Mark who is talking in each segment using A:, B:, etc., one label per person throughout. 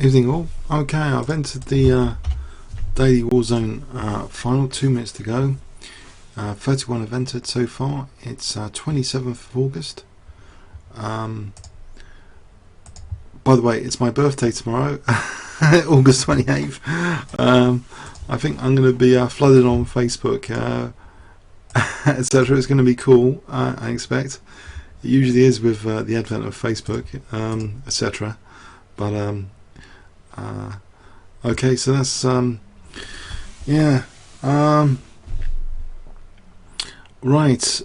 A: Evening all. Okay, I've entered the daily Warzone final, 2 minutes to go. 31 have entered so far. It's 27th of August. By the way, it's my birthday tomorrow, August 28th. I think I'm going to be flooded on Facebook, etc. It's going to be cool, I expect. It usually is with the advent of Facebook, etc. But okay, so that's yeah, right.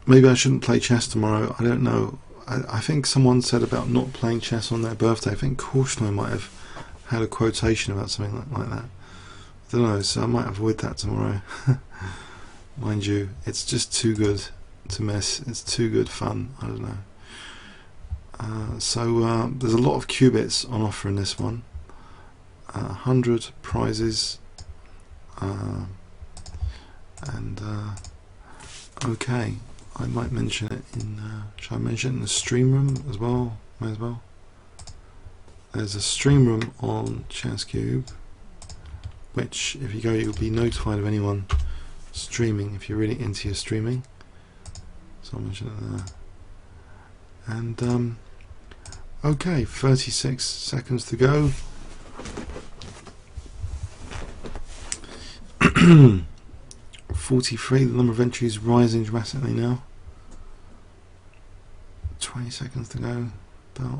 A: Maybe I shouldn't play chess tomorrow. I don't know. I think someone said about not playing chess on their birthday. I think Cautionary might have had a quotation about something like that. I don't know, so I might avoid that tomorrow. Mind you, it's just too good to miss. It's too good fun. I don't know. So there's a lot of qubits on offer in this one. 100 prizes, and okay, I might mention it in. Should I mention it in the stream room as well? May as well. There's a stream room on Chesscube, which if you go, you'll be notified of anyone streaming if you're really into your streaming. So I'll mention it there. And okay, 36 seconds to go. 43, the number of entries rising dramatically now. 20 seconds to go. About.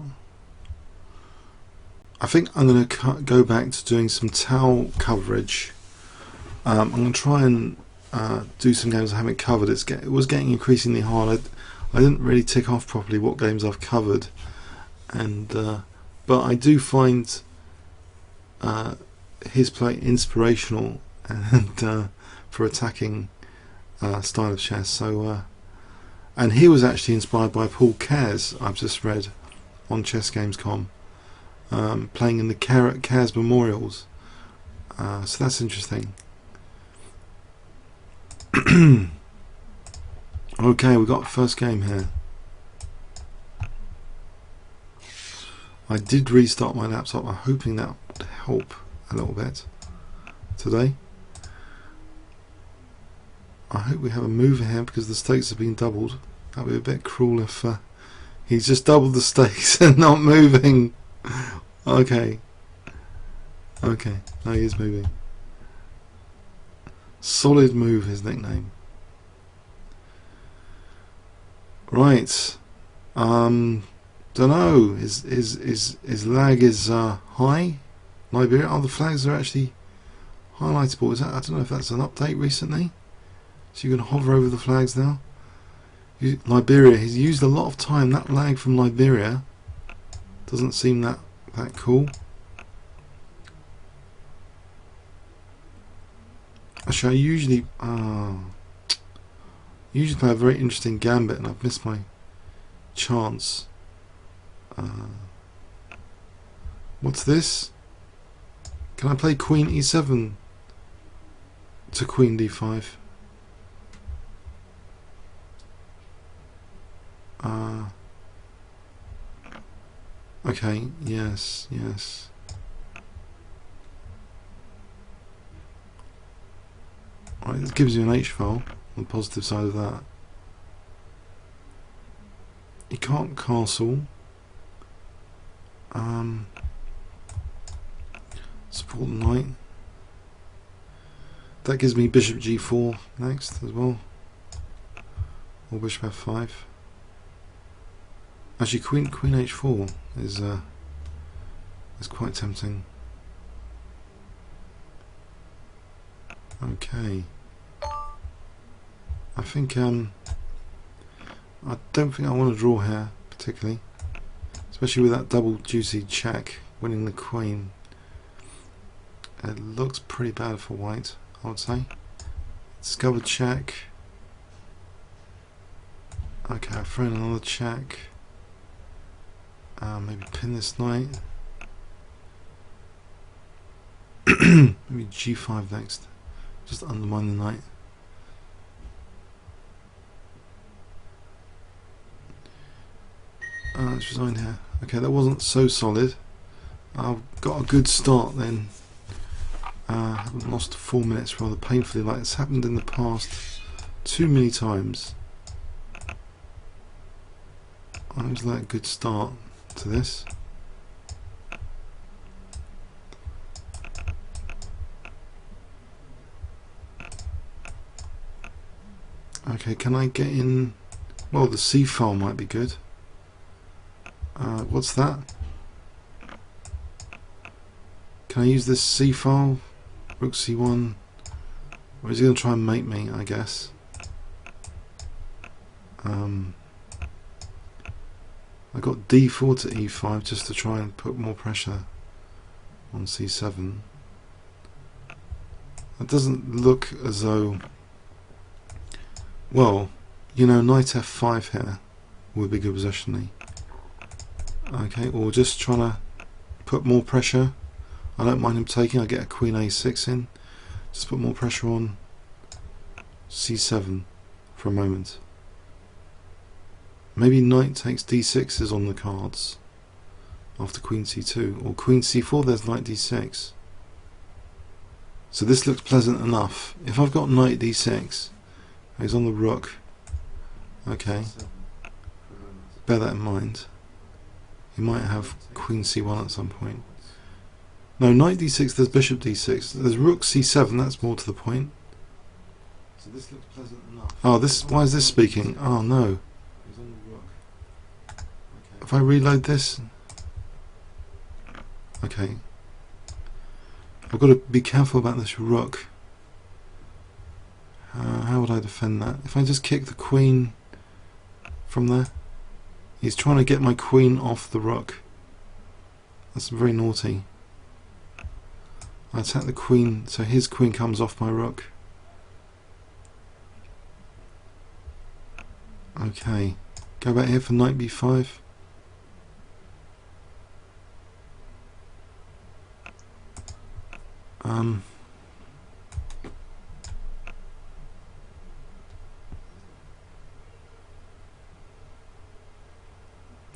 A: I think I'm going to go back to doing some towel coverage. I'm going to try and do some games I haven't covered. It was getting increasingly hard. I didn't really tick off properly what games I've covered, and but I do find his play inspirational and for attacking style of chess. So and he was actually inspired by Paul Cares, I've just read on ChessGames.com, playing in the Cares Memorials. So that's interesting. Okay, we got first game here. I did restart my laptop. I'm hoping that would help a little bit today. I hope we have a mover here because the stakes have been doubled. That would be a bit cruel if he's just doubled the stakes and not moving. Okay. Okay, no, he is moving. Solid Move, his nickname. Right. Don't know. His lag is high. Liberia. Oh, the flags are actually highlightable. Is that? I don't know if that's an update recently. So you can hover over the flags now. Liberia. He's used a lot of time. That lag from Liberia doesn't seem that cool. Actually, I usually play a very interesting gambit, and I've missed my chance. What's this? Can I play Queen E7 to Queen D5? Okay, yes. Right, this gives you an H file on the positive side of that. You can't castle. Support knight. That gives me bishop G4 next as well, or bishop F5. Actually, Queen H4 is quite tempting. Okay. I think I don't think I want to draw here particularly, especially with that double juicy check winning the queen. It looks pretty bad for white, I would say. Discovered check. Okay, I'll throw in another check. Maybe pin this knight. Maybe G5 next. Just undermine the knight. Let's resign here. Okay, that wasn't so solid. I've got a good start then. I haven't lost 4 minutes rather painfully, like it's happened in the past too many times. I was like a good start to this. Okay, can I get in? Well, the C file might be good. What's that? Can I use this C file? Rook C1. Or is he going to try and mate me, I guess? I got D4 to E5 just to try and put more pressure on C7. It doesn't look as though... Well, you know, knight F5 here would be good positionally. Okay, or just trying to put more pressure. I don't mind him taking, I get a queen A6 in. Just put more pressure on C7 for a moment. Maybe knight takes D6 is on the cards after queen C2, or queen C4, there's knight D6. So this looks pleasant enough. If I've got knight D6, he's on the rook. Okay, bear that in mind. He might have queen C1 at some point. No, knight D6, there's bishop D6. There's rook C7, that's more to the point. So this looks pleasant enough. Oh, this, why is this speaking? Oh no. He's on the rook. Okay. If I reload this... Okay. I've got to be careful about this rook. How would I defend that? If I just kick the queen from there? He's trying to get my queen off the rook. That's very naughty. I attack the queen, so his queen comes off my rook. Okay, go back here for knight b5.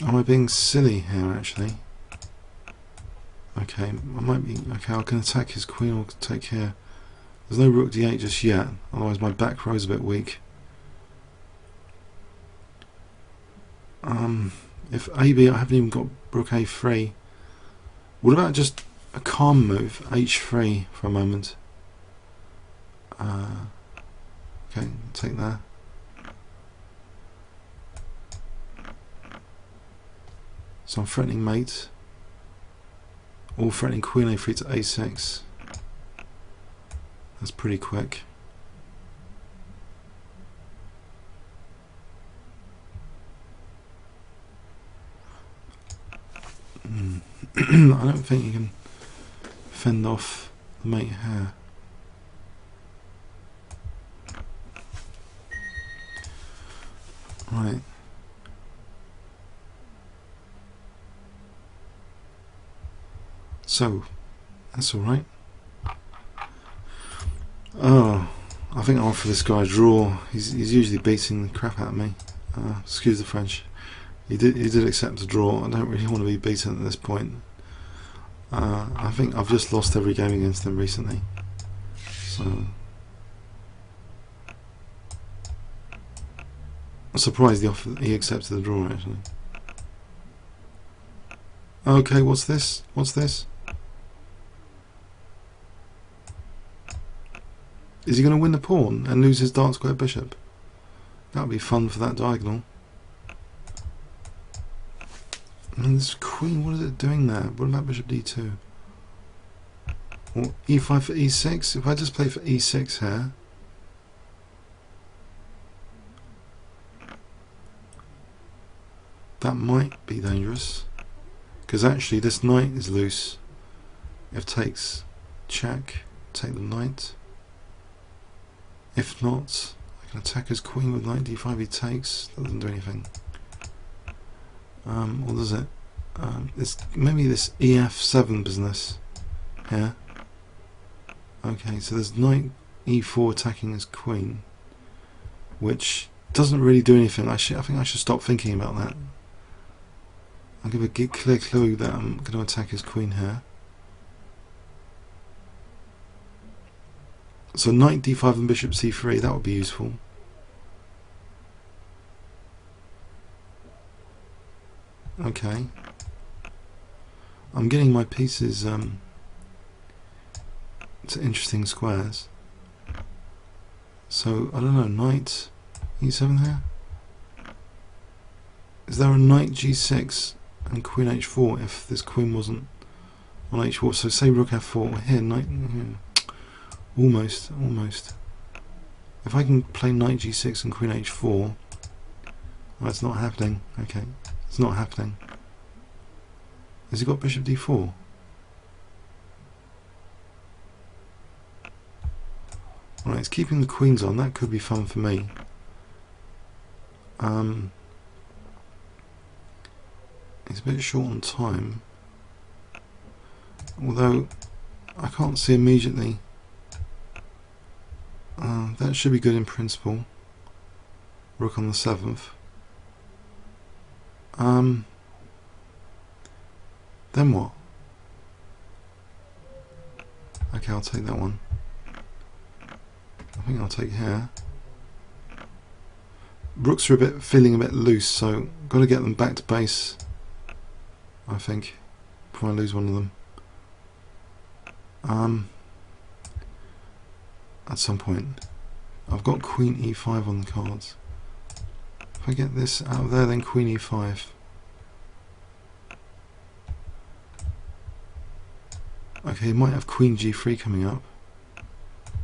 A: Am I being silly here actually? Okay, I might be. Okay, I can attack his queen or take here. There's no rook d8 just yet, otherwise my back row's a bit weak. If AB, I haven't even got rook a3. What about just a calm move, h3 for a moment? Okay, take that. So I'm threatening mate. Or threatening queen a3 to a6. That's pretty quick. I don't think you can fend off the mate here. Right. So, that's alright. Oh, I think I'll offer this guy a draw. He's usually beating the crap out of me. Excuse the French. He did accept a draw. I don't really want to be beaten at this point. I think I've just lost every game against him recently. So I'm surprised he accepted the draw actually. Okay, what's this? What's this? Is he going to win the pawn and lose his dark square bishop? That would be fun for that diagonal. And this queen, what is it doing there? What about bishop d2? Or e5 for e6? If I just play for e6 here, that might be dangerous. Because actually this knight is loose. If takes, check, take the knight. If not, I can attack his queen with knight d5, he takes, that doesn't do anything. Or does it? It's maybe this ef7 business here. Okay, so there's knight e4 attacking his queen, which doesn't really do anything. I think I should stop thinking about that. I'll give a clear clue that I'm going to attack his queen here. So knight d5 and bishop c3, that would be useful. Okay. I'm getting my pieces to interesting squares. So, I don't know, knight e7 here? Is there a knight g6 and queen h4 if this queen wasn't on h4? So say rook f4, here, knight, almost. If I can play knight g6 and queen h4, well, it's not happening. Okay, it's not happening. Has he got bishop d4? Alright, it's keeping the queens on. That could be fun for me. It's a bit short on time. Although, I can't see immediately. That should be good in principle. Rook on the 7th. Then what? Okay, I'll take that one. I think I'll take here. Rooks are feeling a bit loose, so got to get them back to base, I think, before I lose one of them. At some point. I've got queen e5 on the cards. If I get this out of there, then queen e5. Okay, he might have queen g3 coming up.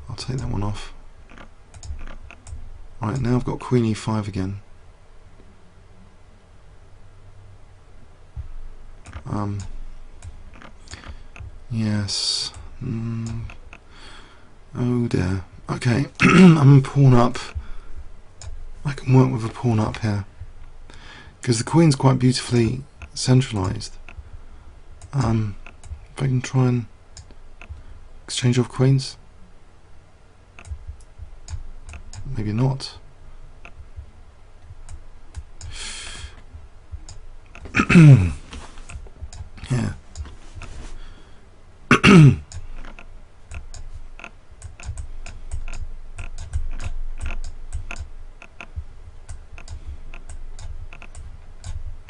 A: I'll take that one off. Right, now I've got queen e5 again. Yes. Oh dear. Okay, I'm a pawn up. I can work with a pawn up here. Because the queen's quite beautifully centralised. If I can try and exchange off queens. Maybe not. Yeah.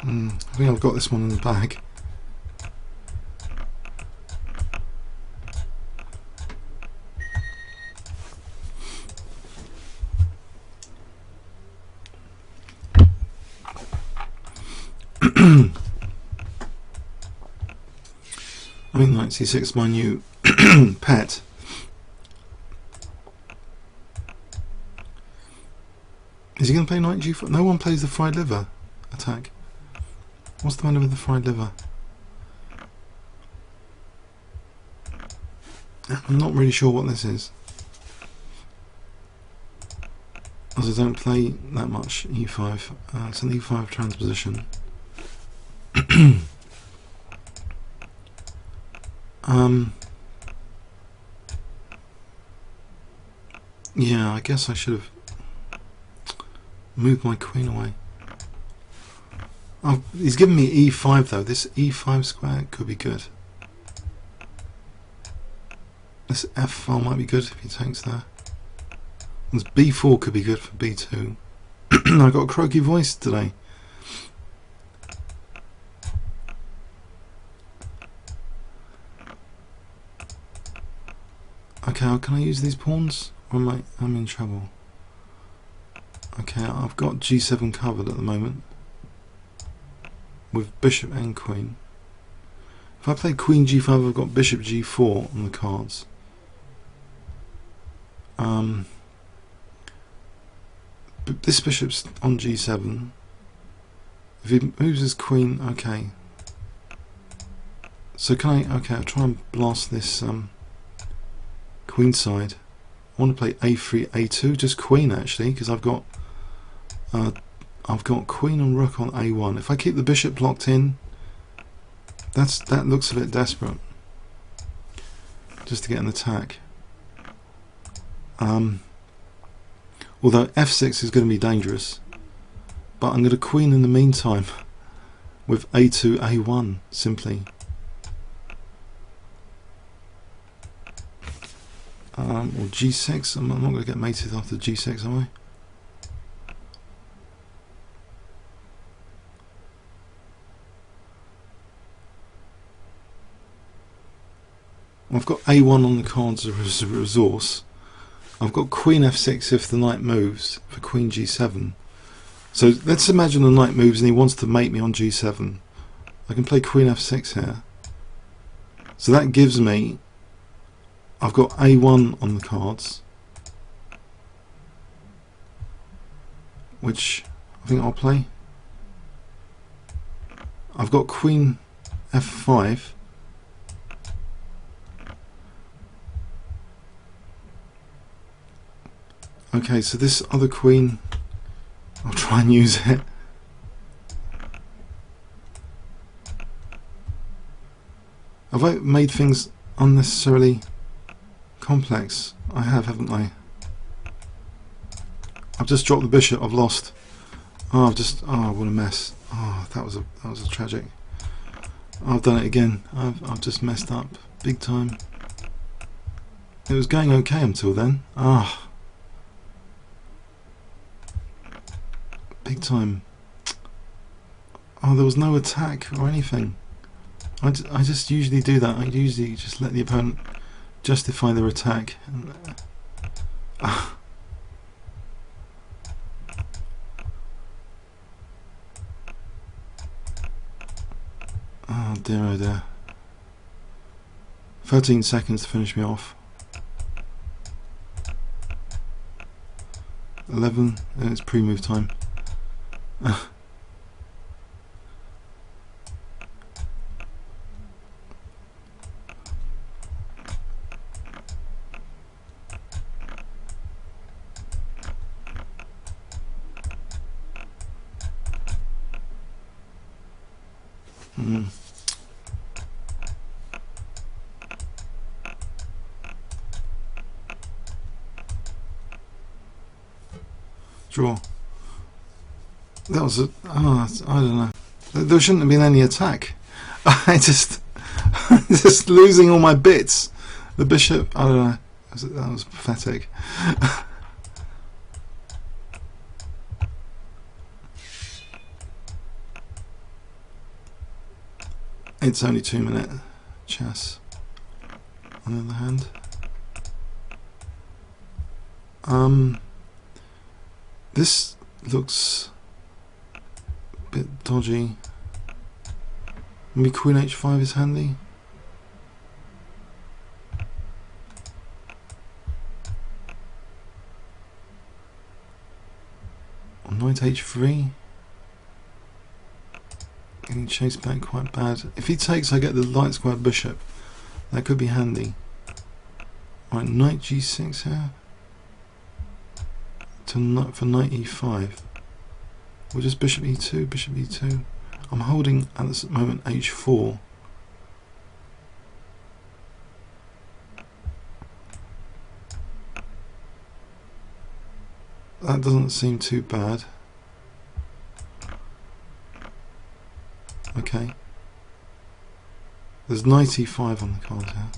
A: I think I've got this one in the bag. I think knight c6 is my new pet. Is he going to play knight g4? No one plays the fried liver attack. What's the matter with the fried liver? I'm not really sure what this is, as I don't play that much e5. It's an e5 transposition. Yeah, I guess I should have moved my queen away. Oh, he's given me e5 though. This e5 square could be good. This f file might be good if he takes there. This b4 could be good for b2. I got a croaky voice today. Okay, can I use these pawns? Or am I'm in trouble. Okay, I've got g7 covered at the moment with bishop and queen. If I play queen g5, I've got bishop g4 on the cards. But this bishop's on g7. If he moves his queen, okay. So can I? Okay, I'll try and blast this queen side. I want to play a3, a2, just queen actually, because I've got queen and rook on a1. If I keep the bishop locked in, that looks a bit desperate. Just to get an attack. Although f6 is going to be dangerous, but I'm going to queen in the meantime. with a2, a1 simply. Or g6. I'm not going to get mated after g6, am I? I've got a1 on the cards as a resource. I've got queen f6 if the knight moves for queen g7. So let's imagine the knight moves and he wants to mate me on g7. I can play queen f6 here. So that gives me, I've got a1 on the cards, which I think I'll play. I've got queen f5. Okay, so this other queen, I'll try and use it. Have I made things unnecessarily complex? I have, haven't I? I've just dropped the bishop. I've lost. Oh, what a mess. Oh, that was a tragic. I've done it again. I've just messed up big time. It was going okay until then. Ah. Big time. Oh, there was no attack or anything. I just usually do that. I usually just let the opponent justify their attack. Oh dear, oh dear. 13 seconds to finish me off. 11, and it's pre-move time. Draw. That was a, I don't know. There shouldn't have been any attack. I'm just losing all my bits. The bishop, I don't know. That was pathetic. It's only 2-minute chess. On the other hand, this looks a bit dodgy. Maybe queen h5 is handy. Or knight h3. Getting chased back quite bad. If he takes, I get the light square bishop. That could be handy. Right, knight g6 here. For knight e5. Or just bishop e2, bishop e2. I'm holding at this moment h4. That doesn't seem too bad. Okay. There's knight e5 on the card here.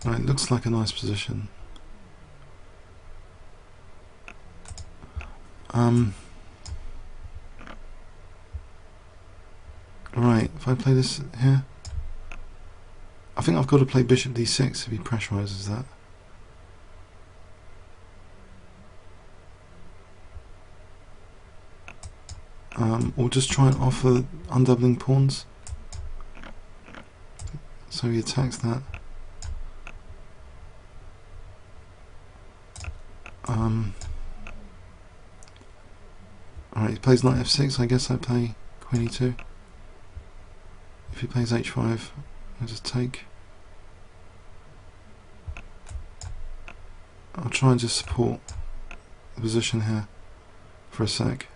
A: Right, looks like a nice position. Right, if I play this here, I think I've got to play bishop d6 if he pressurizes that. Or just try and offer undoubling pawns. So he attacks that. Alright, he plays knight f6, I guess I play queen e2. If he plays h5, I just take. I'll try and just support the position here for a sec.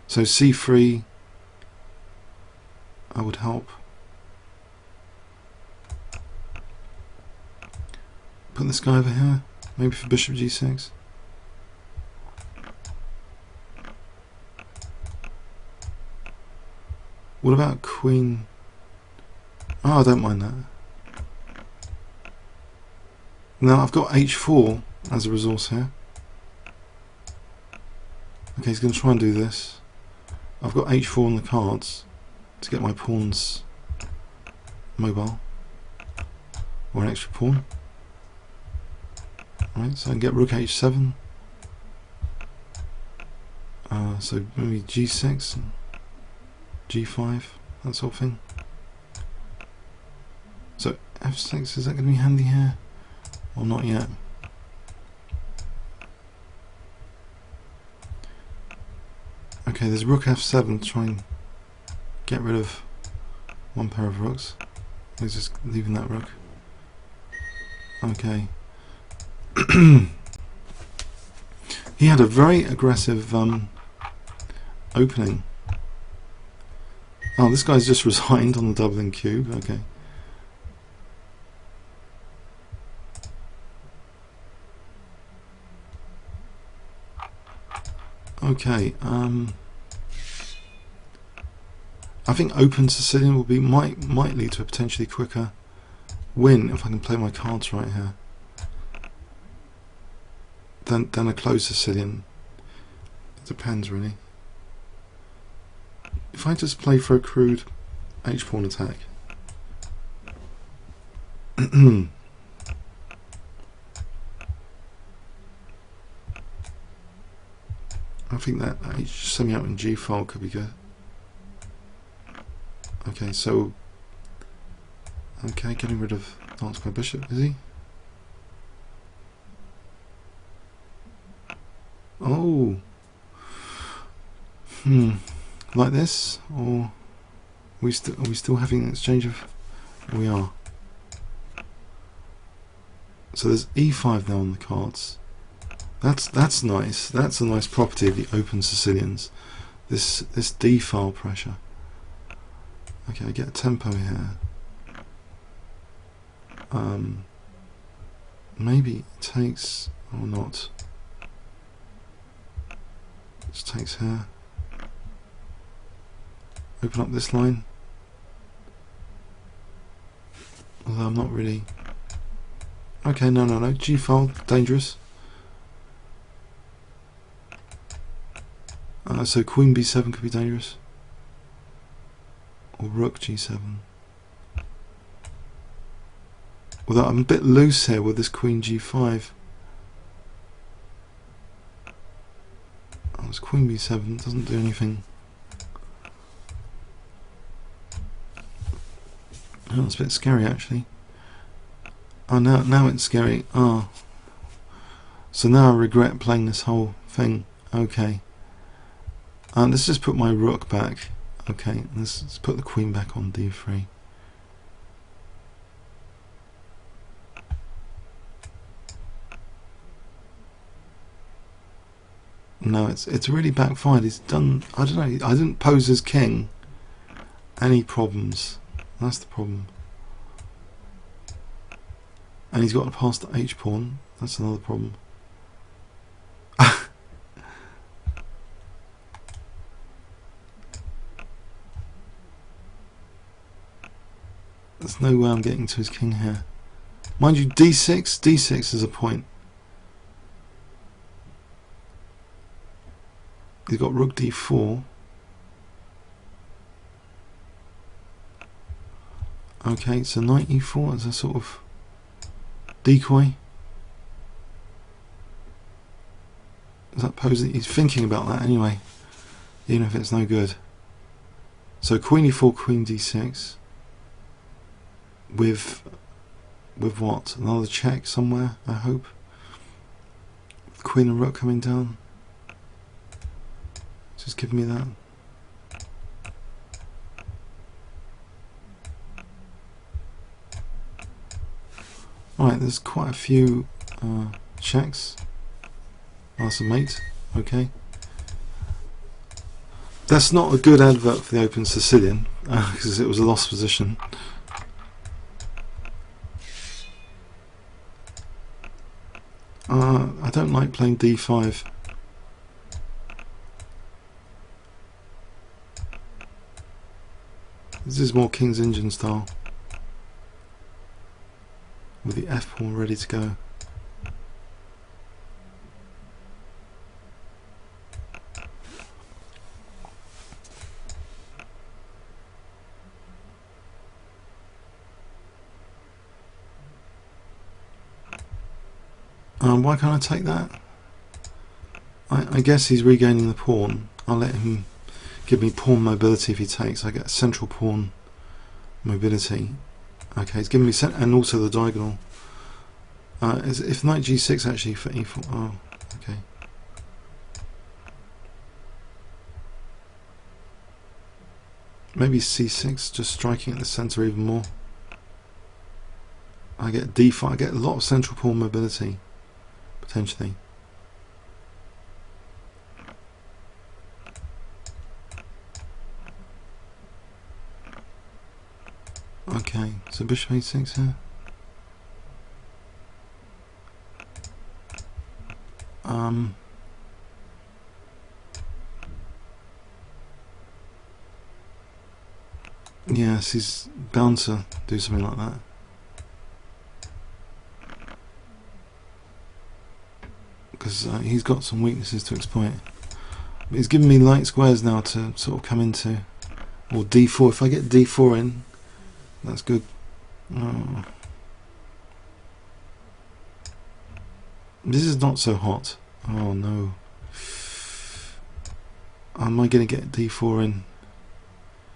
A: So c3 I would help. Put this guy over here, maybe for bishop g6. What about queen? Oh, I don't mind that. Now I've got h4 as a resource here. Okay, he's going to try and do this. I've got h4 on the cards to get my pawns mobile, or an extra pawn. Right, so I can get rook h7. So maybe g6, and g5, that sort of thing. So f6, is that going to be handy here? Or not yet? Okay, there's rook f7 to try and get rid of one pair of rooks. He's just leaving that rook. Okay. He had a very aggressive opening. Oh, this guy's just resigned on the doubling cube. Okay. Okay. I think open Sicilian will be might lead to a potentially quicker win if I can play my cards right here. Then a closed Sicilian. It depends really. If I just play for a crude h-pawn attack, I think that h semi out in g file could be good. Okay, so getting rid of Lance by bishop, is he? Oh, like this, or are we still having an exchange of? We are. So there's e5 now on the cards. That's nice. That's a nice property of the open Sicilians. This d file pressure. Okay, I get a tempo here. Maybe it takes or not. Just takes here. Open up this line. Although I'm not really. Okay, no. G file, dangerous. So queen b7 could be dangerous. Or rook g7. Although I'm a bit loose here with this queen g5. Oh, it's queen b7, doesn't do anything. Oh, it's a bit scary actually. Oh, now it's scary. Oh. So now I regret playing this whole thing. Okay. Let's just put my rook back. Okay, let's put the queen back on d3. No, it's really backfired. He's done. I don't know. I didn't pose as king any problems. That's the problem. And he's got to pass the h pawn. That's another problem. There's no way I'm getting to his king here. Mind you, d6 is a point. He's got rook d4. Okay, so knight e4 is a sort of decoy. Is that pose? He's thinking about that anyway, even if it's no good. So queen e4, queen d6. With what? Another check somewhere, I hope. Queen and rook coming down. Just give me that. Alright, there's quite a few checks. That's a mate. Okay. That's not a good advert for the open Sicilian because it was a lost position. I don't like playing d5. This is more King's Engine style, with the F pawn ready to go. Why can't I take that? I guess he's regaining the pawn. I'll let him give me pawn mobility if he takes. I get central pawn mobility. Okay, he's giving me and also the diagonal. If knight g6 actually for e4. Oh, okay. Maybe c6, just striking at the center even more. I get d5. I get a lot of central pawn mobility potentially. Okay, so bishop a6 here. Yes, he's bound to do something like that. Because he's got some weaknesses to exploit. But he's giving me light squares now to sort of come into. Or d4, if I get d4 in, that's good. Oh. This is not so hot. Oh no. Am I going to get d4 in?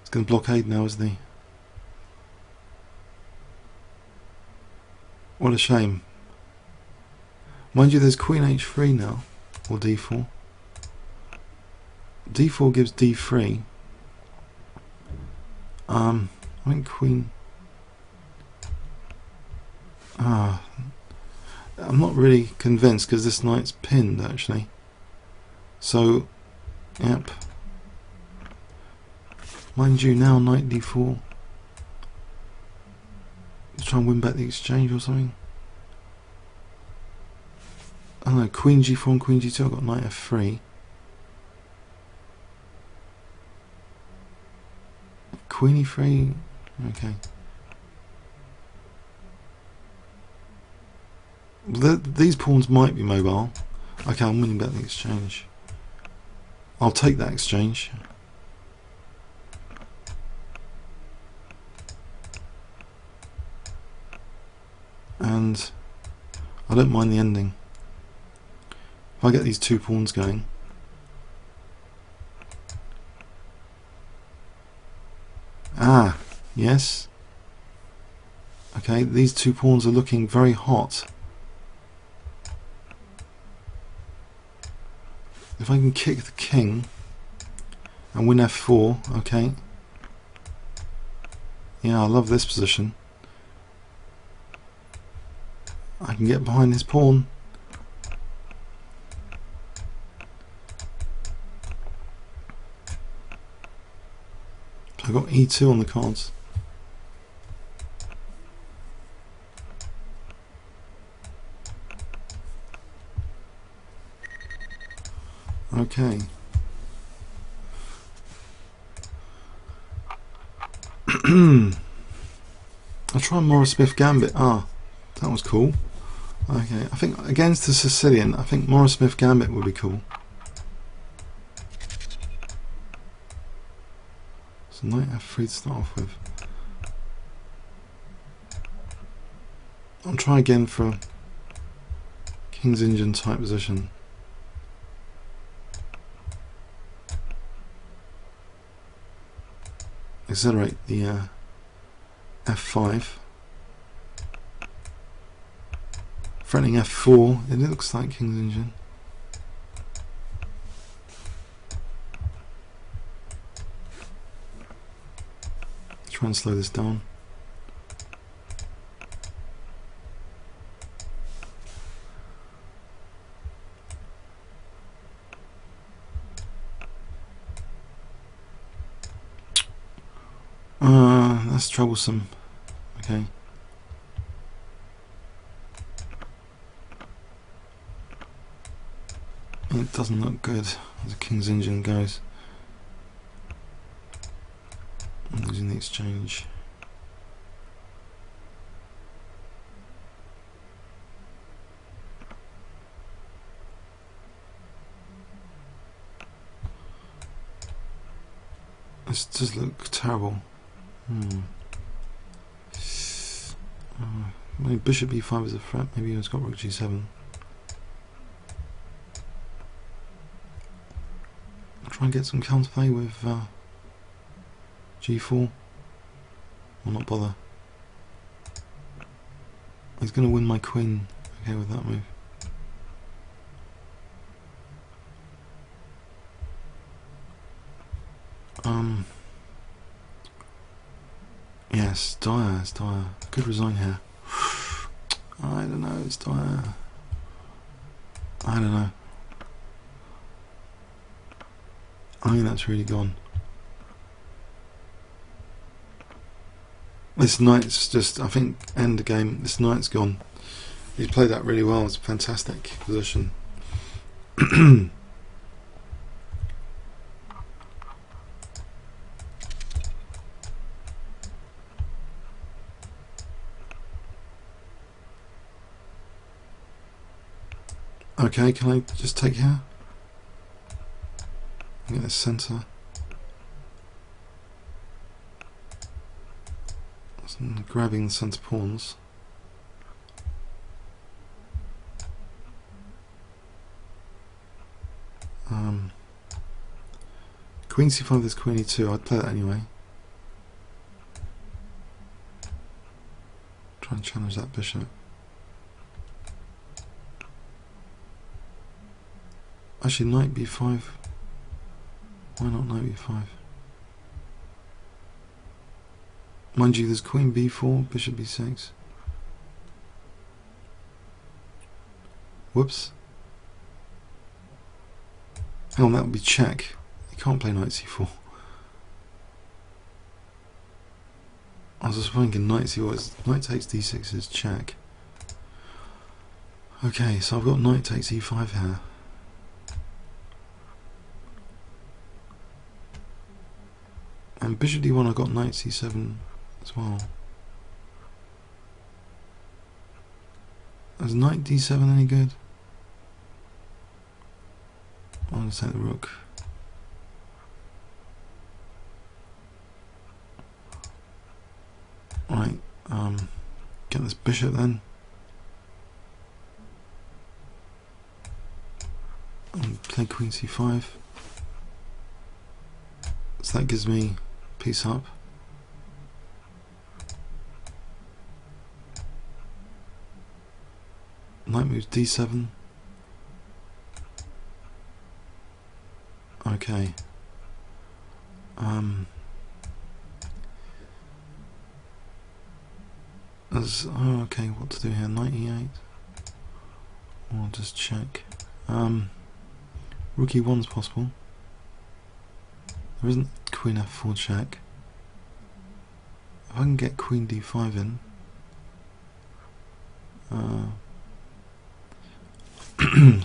A: It's going to blockade now, isn't he? What a shame. Mind you, there's queen h3 now, or d4. d4 gives d3. I think queen. I'm not really convinced because this knight's pinned actually. So, yep. Mind you, now knight d4. Let's try and win back the exchange or something. I don't know, queen g4 and queen g2. I've got knight f3. Queen e3. Okay. These pawns might be mobile. Okay, I'm winning back the exchange. I'll take that exchange. And I don't mind the ending. If I get these two pawns going. Ah, yes. Okay, these two pawns are looking very hot. If I can kick the king and win f4, okay. Yeah, I love this position. I can get behind this pawn. So I've got e2 on the cards. Okay. I'll try Morris Smith Gambit. Ah, that was cool. Okay, I think against the Sicilian, I think Morris Smith Gambit would be cool. So knight f3 to start off with. I'll try again for a King's Engine type position. Accelerate the f5. Threatening f4. It looks like King's Engine. Try and slow this down. That's troublesome. Okay. It doesn't look good as a King's Engine goes. using the exchange. This does look terrible. Maybe bishop e5 is a threat. Maybe he's got rook g7. I'll try and get some counterplay with g4. Or not bother. He's going to win my queen. Okay, with that move. Yes, dire, it's dire. I could resign here. I don't know, it's dire. I don't know. I think that's really gone. This knight's just, I think, end the game. This knight's gone. He's played that really well. It's a fantastic position. Okay, can I just take here? Get the centre. Grabbing the centre pawns. Queen c5 is queen e2. I'd play that anyway. Try and challenge that bishop. Actually, knight b5. Why not knight b5? Mind you, there's queen b4, bishop b6. Whoops. Hang on, that would be check. You can't play knight c4. I was just thinking knight c4. Knight takes d6 is check. Okay, so I've got knight takes e5 here. And bishop d1, I've got knight c7 as well. Is knight d7 any good? I'm going to take the rook. Right, get this bishop then. And play queen c5. So that gives me piece up. Knight moves d7. Okay. Oh, okay, what to do here? Knight e8. Or just check. Rook e1's possible. There isn't queen f4 check. If I can get queen d5 in.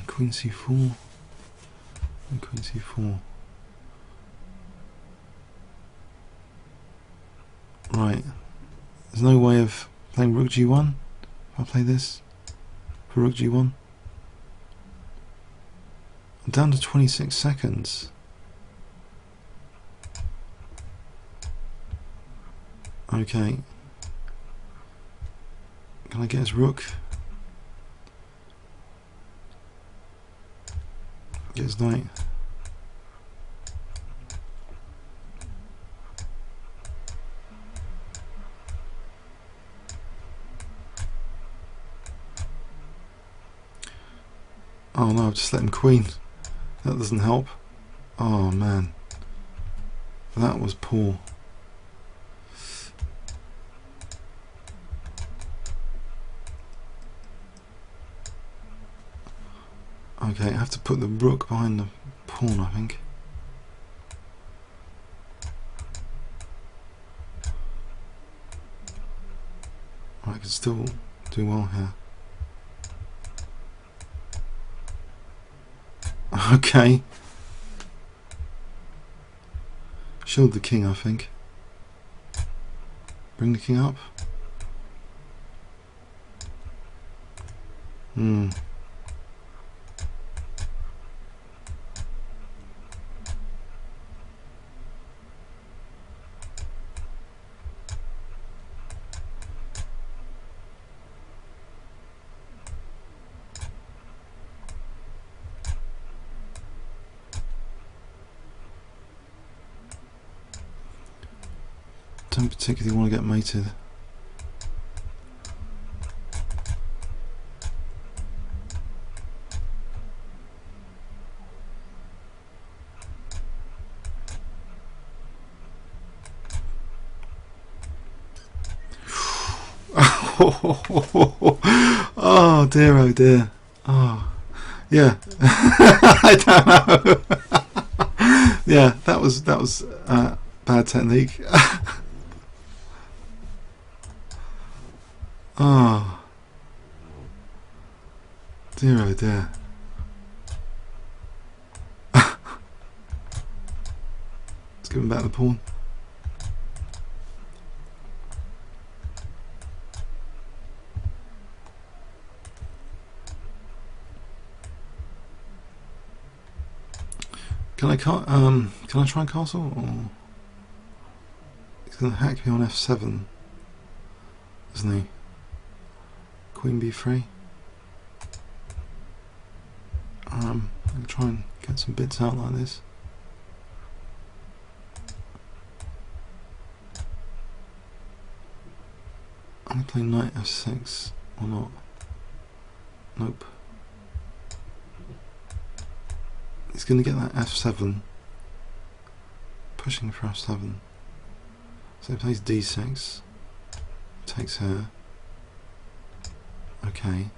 A: Queen c4 and queen c4. Right. There's no way of playing rook g1. If I play this for rook g1. I'm down to 26 seconds. Okay. Can I get his rook? Get his knight. Oh no, I've just let him queen. That doesn't help. Oh man. That was poor. Okay, I have to put the rook behind the pawn, I think. I can still do well here. Okay. Shield the king, I think. Bring the king up. Don't particularly want to get mated. Oh dear, oh dear. Oh, yeah. I don't know. Yeah, that was bad technique. Oh dear, oh dear. Let's give him back the pawn. Can I try and castle, or he's going to hack me on f7, isn't he? Queen b3. I'm going to try and get some bits out like this. I'm going to play knight f6 or not. Nope. He's going to get that f7, pushing for f7. So he plays d6, takes her. Okay.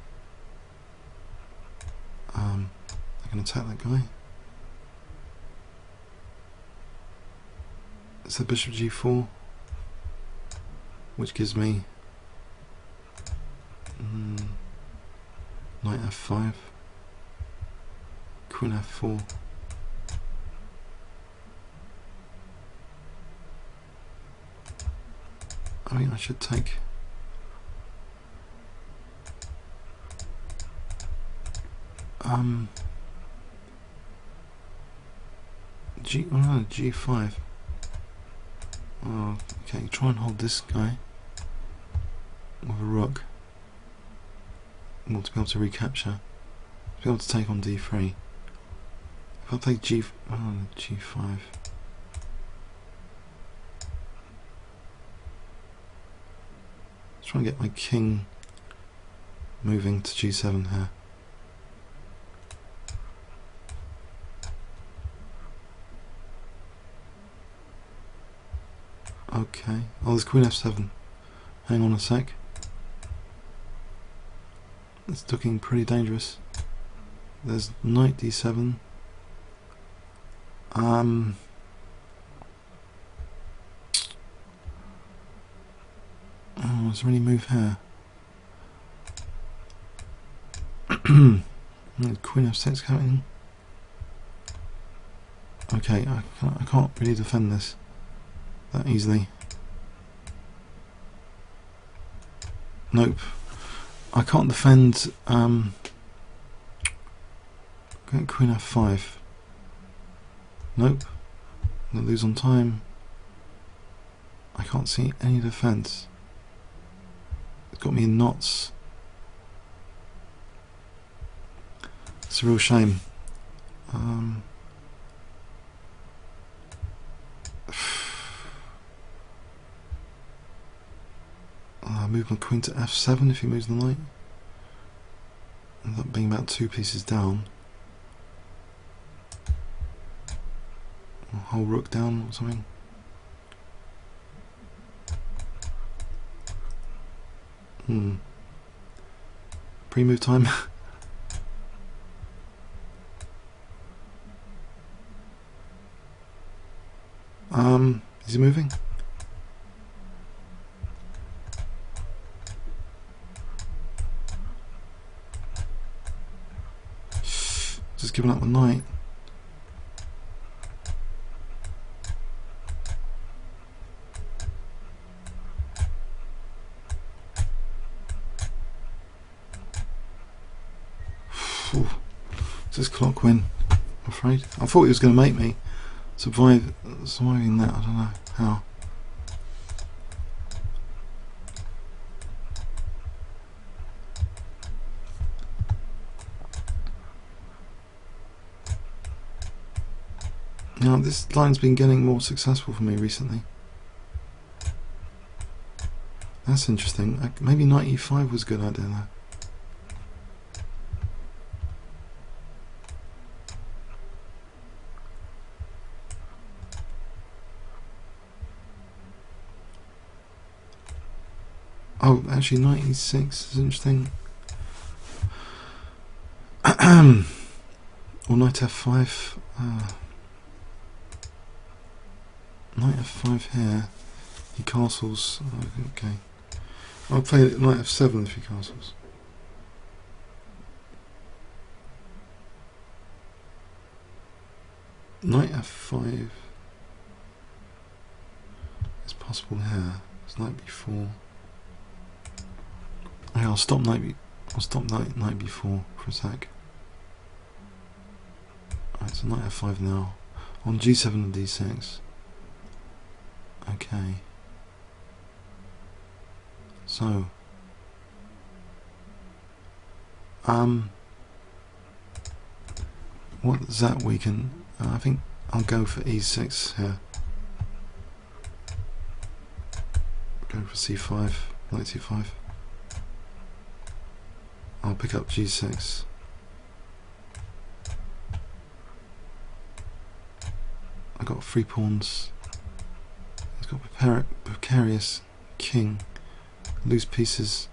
A: I'm going to attack that guy. It's the bishop g4, which gives me knight f5. Queen f4. I mean, I should take g5. Oh, okay, try and hold this guy with a rook. Well, to be able to recapture, to be able to take on d3. If I play g5, let's try and get my king moving to g7 here. Okay, oh, there's queen f7. Hang on a sec. It's looking pretty dangerous. There's knight d7. Oh, is there any move here? Queen f6 coming. Okay, I can't really defend this that easily. Nope. I can't defend Queen f5. Nope. I'm gonna lose on time. I can't see any defense. It's got me in knots. It's a real shame. I'll move my queen to f7 if he moves the knight. End up being about 2 pieces down. Or whole rook down or something. Pre-move time. Is he moving? Just giving up the knight. Does this clock win? I'm afraid. I thought he was going to make me surviving that. I don't know how. Now this line's been getting more successful for me recently. That's interesting. Maybe knight e5 was a good idea though. Oh, actually knight e6 is interesting. Or knight f5. Knight f5 here. He castles. Oh, okay. I'll play knight f7 if he castles. Knight f5 is possible here. It's knight b4. Okay, I'll stop knight b4 for a sec. Alright, so knight f5 now. On g7 and d6. Okay. So what does that weaken? I think I'll go for e6 here. Go for c5, knight c5. I'll pick up g6. I got 3 pawns. He's got precarious king. Loose pieces.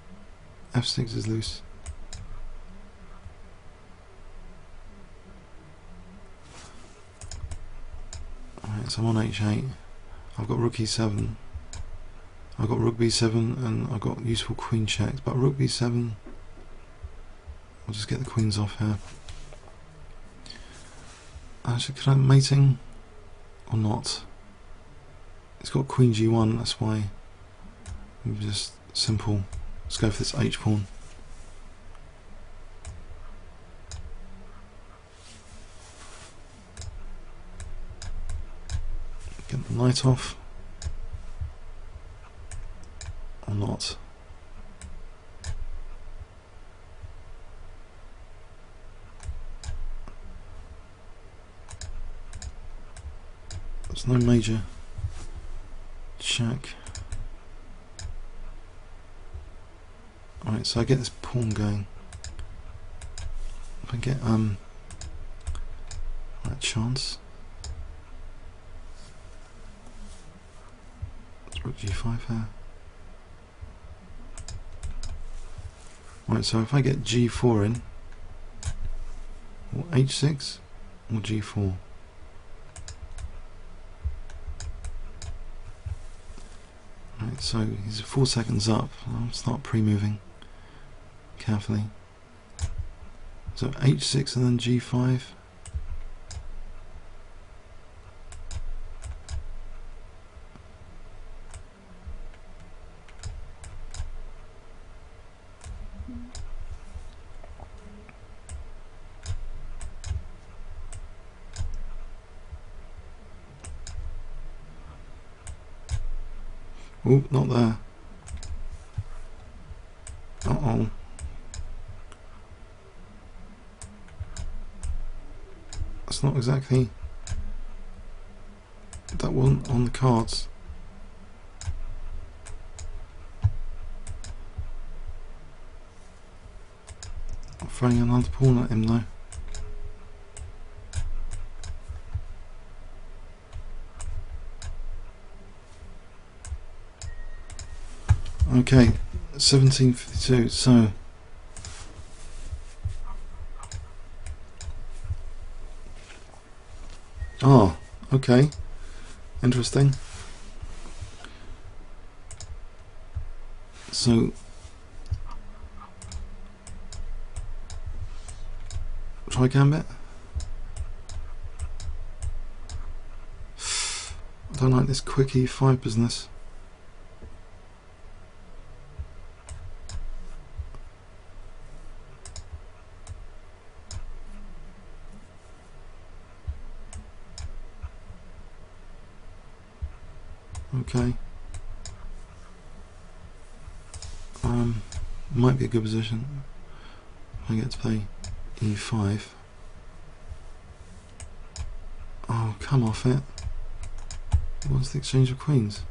A: f6 is loose. Alright, so I'm on h8. I've got rook e7. I've got rook b7 and I've got useful queen checks. But rook b7, I'll just get the queens off here. Actually, could I mating or not? It's got queen g1, that's why. Just simple. Let's go for this h pawn. Get the knight off. Or not. There's no major check. Alright, so I get this pawn going. If I get that chance. Let's rook g5 here. Right, so if I get g4 in, or h6 or g4. Right, so he's 4 seconds up. I'll start pre-moving carefully. So h6 and then g5. Oh, not there. Uh-oh. That's not exactly... That wasn't on the cards. I'm throwing another pawn at him though. Okay, 1752, so okay, interesting. So try gambit. I don't like this quick e5 business. Okay. Might be a good position. I get to play e5. Oh, come off it. What's the exchange of queens?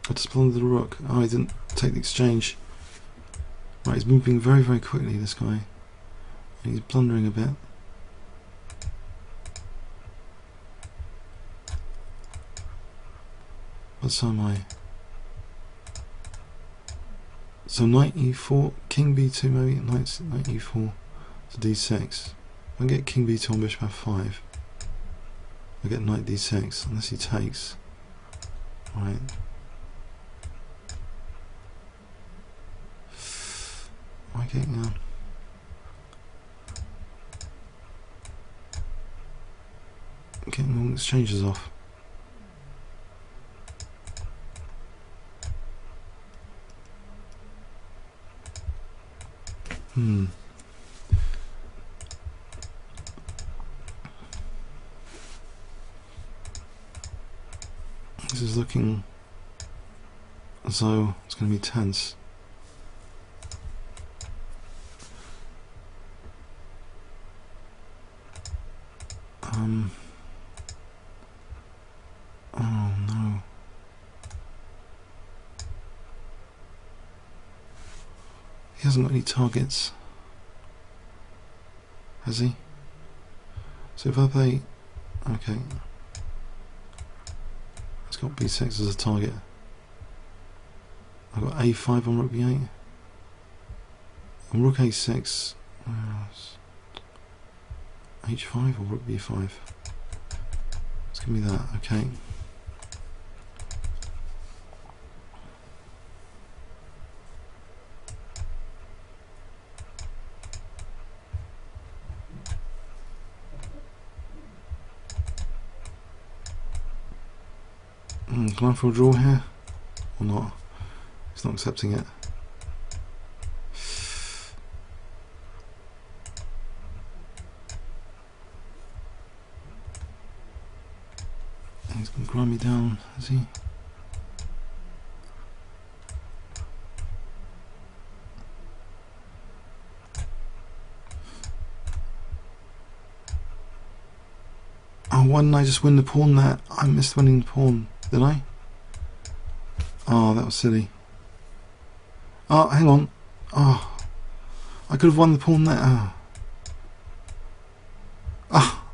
A: I just blundered the rook. Oh, I didn't take the exchange. Right, he's moving very, very quickly, this guy. He's blundering a bit. But so am I. So knight e4, king b2 maybe, knight e4 to d6. I get king b2 on bishop f5. I get knight d6, unless he takes. Right. Am I getting all exchanges off? This is looking as though it's going to be tense. Oh no. He hasn't got any targets, has he? So if I play, okay, it's got b6 as a target. I've got a5 on rook b8, and rook a6, h5 or rook b5. Let's give me that, okay. Can I for a draw here? Or not? He's not accepting it. He's going to grind me down, is he? Oh, why didn't I just win the pawn there? I missed winning the pawn, did I? Oh, that was silly. Oh, hang on. Oh, I could have won the pawn there. Oh. Oh.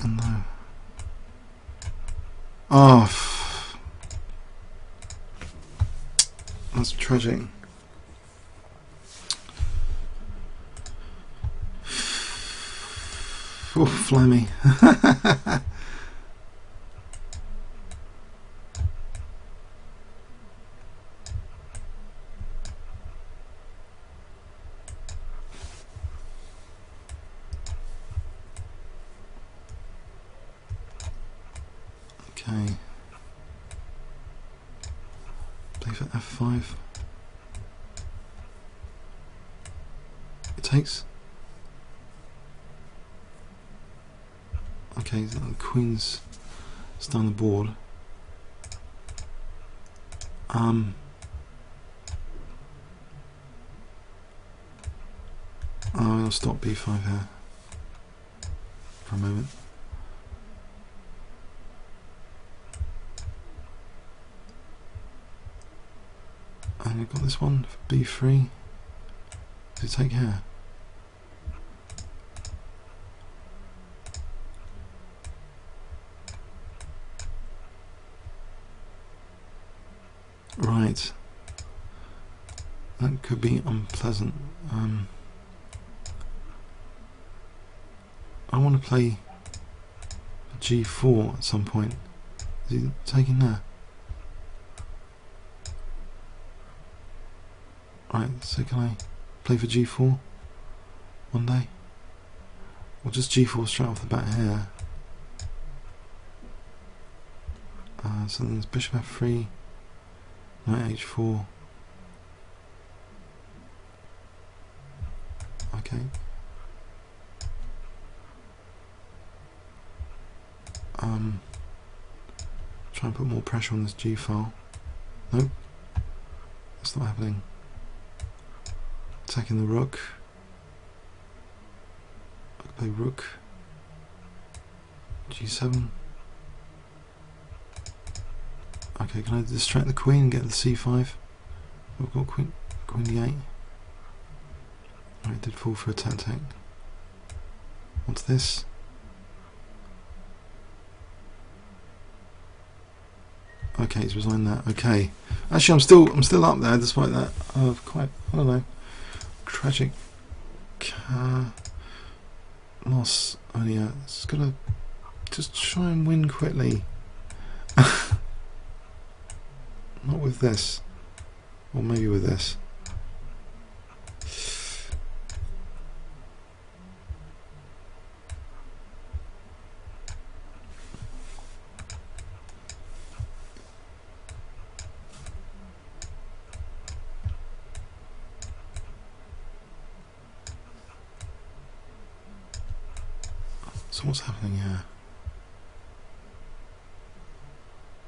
A: Oh no. Oh. That's tragic. Oh, flammy. Okay. Play for f5. It takes. Okay, the queen's still on the board. I'll stop b5 here for a moment. And we've got this one for b3. Does it take here? Right. That could be unpleasant. I want to play g4 at some point. Is he taking there? Right, so can I play for g4 one day? Or just g4 straight off the bat here? So there's bishop f3, knight h4. Okay. Try and put more pressure on this G file. Nope, that's not happening. Attacking the rook. I could play rook. G7. Okay, can I distract the queen and get the c5? I've got queen d8. Right, did fall for a tactic. What's this? Okay, he's resigned that. Okay, actually, I'm still up there despite that. Quite, I don't know, tragic loss earlier. It's gotta just try and win quickly. Not with this, or maybe with this. So what's happening here?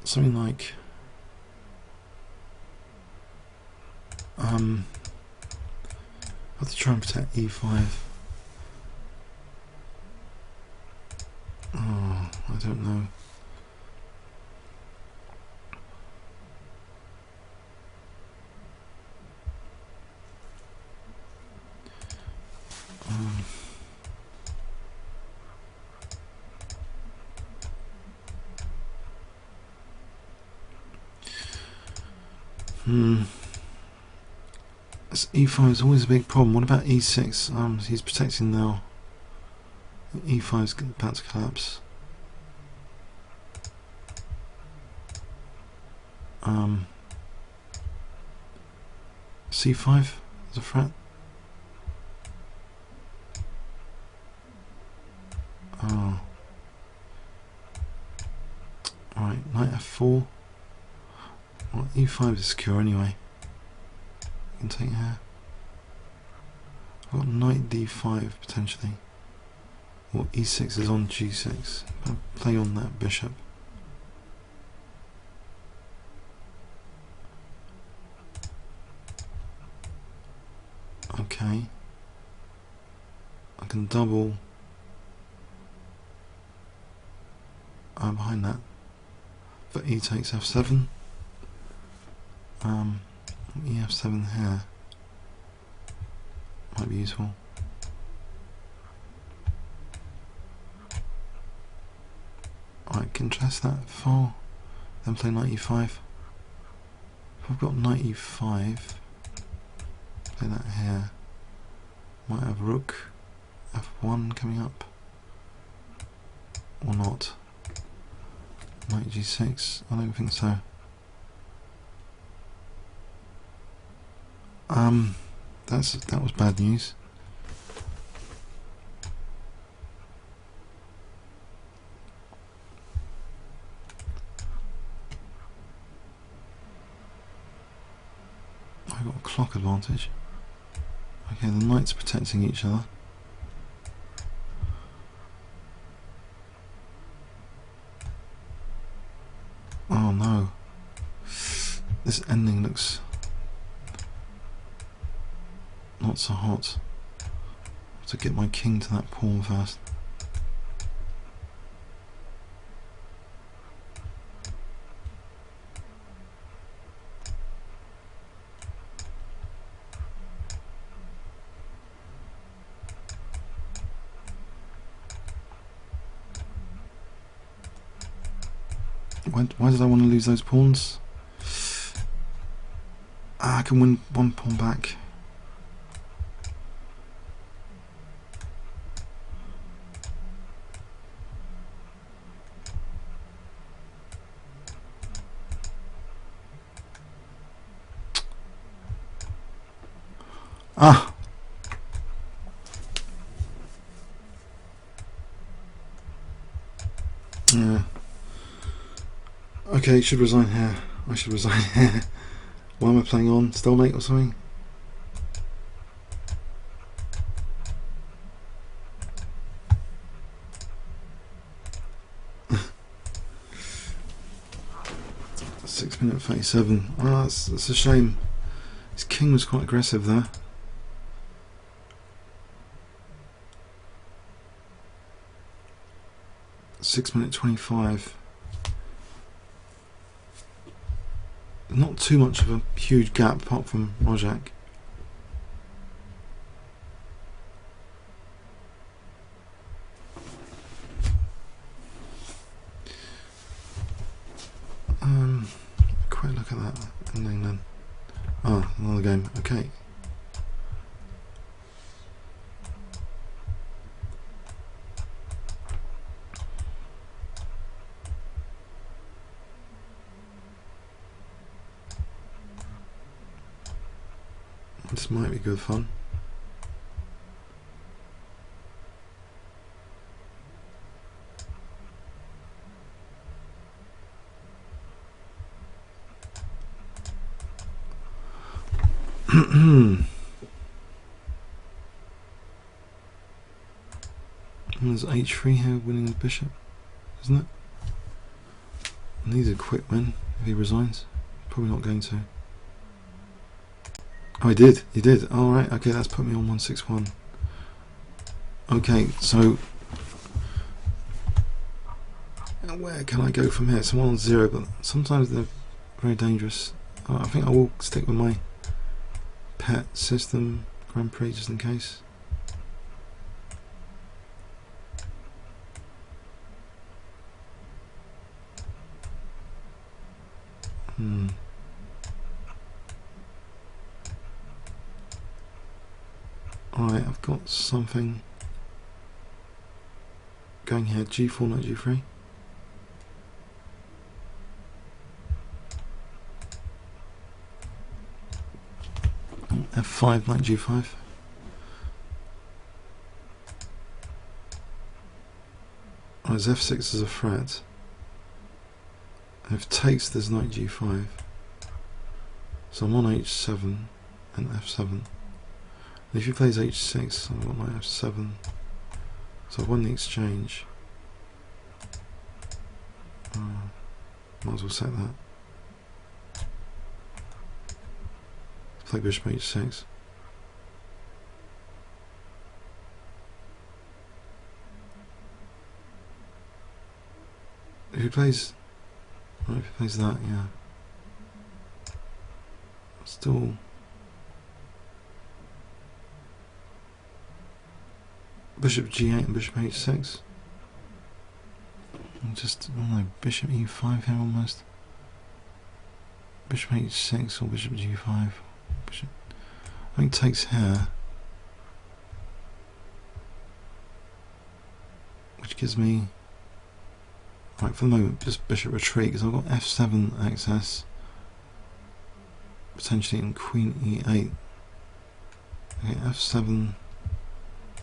A: Something like I have to try and protect e5. Oh, I don't know. This e5 is always a big problem. What about e6? He's protecting now. e5 is about to collapse. c5 is a threat. Oh. Alright, knight f4. Well, e5 is secure anyway. You can take here. I've got knight d5 potentially. Or e6 is on g6. I'll play on that bishop. Okay. I can double behind that. But e takes f7. EF7 here might be useful. I contest that file, then play knight e5. If I've got knight e5, play that here. Might have rook f1 coming up, or not. Knight g6, I don't think so. That was bad news. I got a clock advantage. Okay, the knights are protecting each other. Oh no. This ending looks not so hot. I have to get my king to that pawn first. Why did I want to lose those pawns? I can win one pawn back. Ah! Yeah. Okay, should resign here. I should resign here. Why am I playing on? Stalemate or something? Six minute 37. Oh, that's a shame. His king was quite aggressive there. Six minute 25. Not too much of a huge gap apart from Rojak. Quick look at that ending then. Ah, another game. Okay. This might be good fun. There's h3 here winning the bishop, isn't it? Needs a quick win if he resigns. Probably not going to. Oh, he did. He did. All right. Okay, that's put me on 161. Okay, so where can I go from here? So 1-0, but sometimes they're very dangerous. I think I will stick with my pet system Grand Prix just in case. Alright, I've got something going here. G4, knight G3. F5, knight G5. Right, F6 is a threat. If takes, there's knight G5. So I'm on H7 and F7. And if he plays H6, I've got knight F7. So I've won the exchange. Might as well set that. Play bishop H6. If he plays, right, if he plays that, yeah. Still. Bishop G8 and bishop H6. Just, I don't know, bishop E5 here almost. Bishop H6 or bishop G5. Bishop, I think takes here. Which gives me, right, for the moment, just bishop retreat, because I've got F7 access. Potentially in Queen E8. Okay, F7.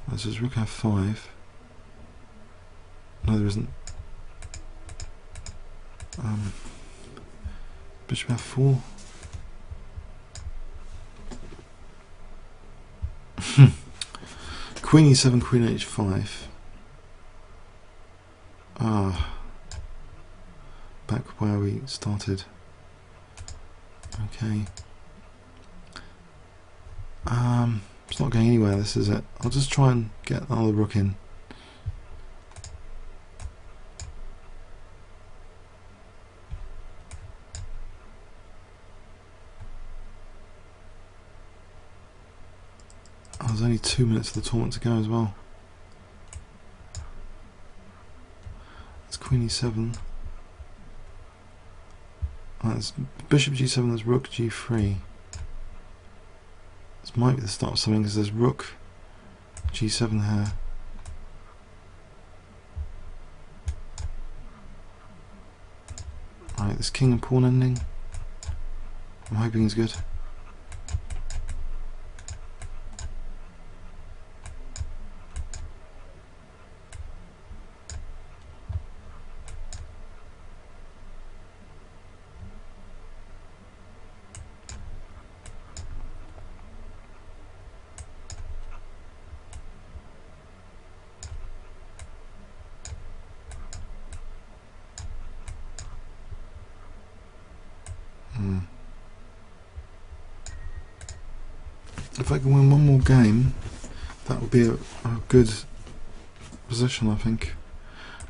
A: This is Rook F5. No, there isn't. Bishop F4. Queen E7, Queen H5. Back where we started. Okay. It's not going anywhere, this is it. I'll just try and get another rook in. Oh, there's only 2 minutes of the tournament to go as well. It's Queen E7. That's bishop G7, there's rook G3. This might be the start of something because there's rook G7 here. Right, this king and pawn ending. I'm hoping is good. If I can win one more game, that would be a good position, I think.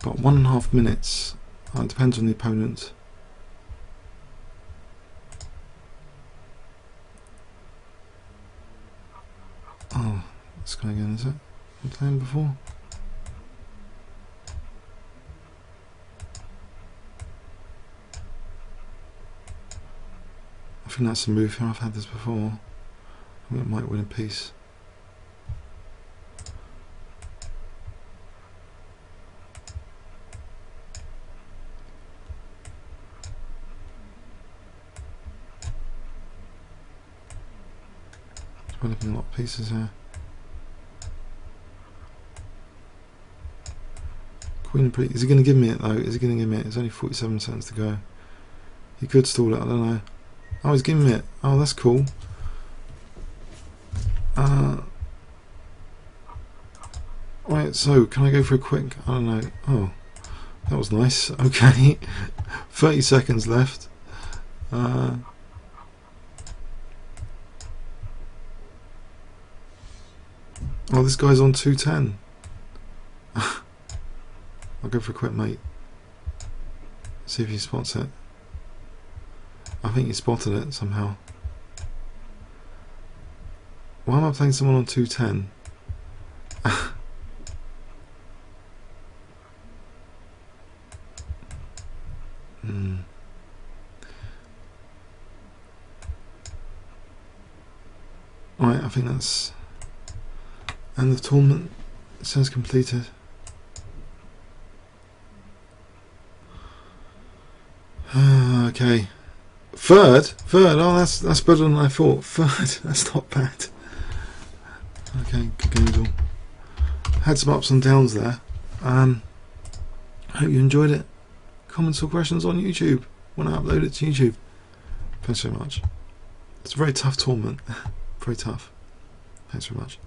A: But 1.5 minutes. It depends on the opponent. Oh, this guy again, is it? I'm playing before. I think that's a move here. I've had this before. I think it might win a piece. Developing a lot of pieces here. Queen and pretty. Is he going to give me it though? Is he going to give me it? It's only 47 seconds to go. He could stall it. I don't know. Oh, he's giving me it. Oh, that's cool. Right, so can I go for a quick? I don't know. Oh, that was nice. Okay, 30 seconds left. Oh, this guy's on 210. I'll go for a quick mate. See if he spots it. I think he spotted it somehow. Why am I playing someone on 210? Right, I think that's end of tournament. It says completed. Okay. Third? Oh, that's better than I thought. Third, that's not bad. Okay, good games all. Had some ups and downs there. Hope you enjoyed it. Comments or questions on YouTube when I upload it to YouTube. Thanks so much. It's a very tough tournament. Very tough. Thanks very much.